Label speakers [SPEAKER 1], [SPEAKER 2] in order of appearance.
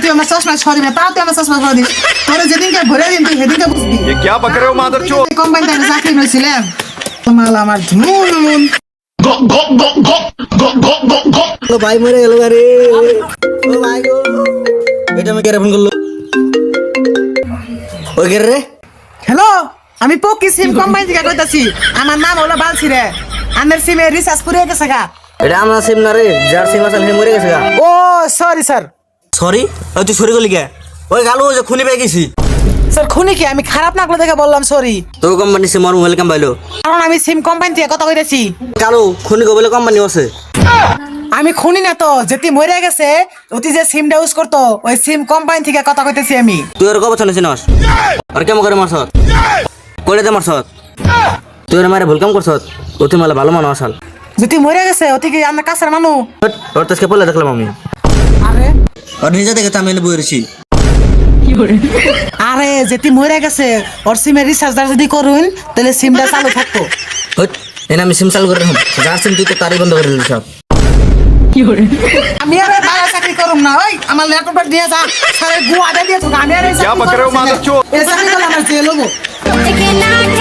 [SPEAKER 1] তুই আমার চশমা সরি না তাও তুই আমার চশমা সরি তোরে যেদিনকে ভরে দিন তুই সেদিনকে বুঝবি
[SPEAKER 2] ये क्या बक रहे हो मादरचोद
[SPEAKER 1] কোম্পানিতে আমি চাকরি করেছিলাম মাল আমার ঝুমুন
[SPEAKER 3] ও ভাই মরে গেল রে ও ভাই গো এটা আমি কেরে ফোন করলো ওই কে রে
[SPEAKER 1] হ্যালো আমি পকি সিম কোম্পানি থেকে কইতাছি আমার নাম হলো বালছি রে আমার সিমে রিচার্জ পুরে গেছে গা
[SPEAKER 3] এটা আমার সিম না রে যার সিম আসলে হে মরে গেছে গা
[SPEAKER 1] ও সরি স্যার
[SPEAKER 3] সরি ওই তুই সরি করলি কে ওই গালু যে খুনি পেয়ে গেছি
[SPEAKER 1] স্যার খুনি কি আমি খারাপ না করে দেখে বললাম সরি
[SPEAKER 3] তোর কোম্পানি সিম আর মোবাইল কামাইলো
[SPEAKER 1] কারণ আমি সিম কোম্পানি থেকে কথা কইতেছি
[SPEAKER 3] কালু খুনি গো বলে কোম্পানি আছে
[SPEAKER 1] আমি খুনি না তো যেতি মরে গেছে ওতি যে সিমটা ইউজ করতো ওই সিম কোম্পানি থেকে কথা কইতেছি আমি
[SPEAKER 3] তুই আর কবে শুনেছিস নস আর কেমন করে মারছত কইলে দে মারছত তুই আর মারে ভুল কাম করছত ও তুই মালা ভালো মানুষ আসাল
[SPEAKER 1] যেতি মরে গেছে ওতি কি আমার কাছের মানু
[SPEAKER 3] ওর তো পড়লে দেখলাম আমি
[SPEAKER 1] আরে
[SPEAKER 3] আর নিজে দেখে আমি এনে বইরেছি
[SPEAKER 1] আরে যেতি মরে গেছে ওর সিমে রিচার্জ যদি করুন তাহলে সিমটা চালু থাকতো
[SPEAKER 3] এনে আমি সিম চালু করে রাখুন যার সিম তুই তো তারই বন্ধ করে দিলি সব
[SPEAKER 1] আমি আর ভালো চাকরি করুম না ওই আমার ল্যাপটপটা দিয়ে যা সারে গুয়াটা দিয়ে তো আমি আর এই
[SPEAKER 2] क्या बक रहे हो मादरचोद
[SPEAKER 1] এই চাকরি করলে আমার জেল হবো
[SPEAKER 4] I cannot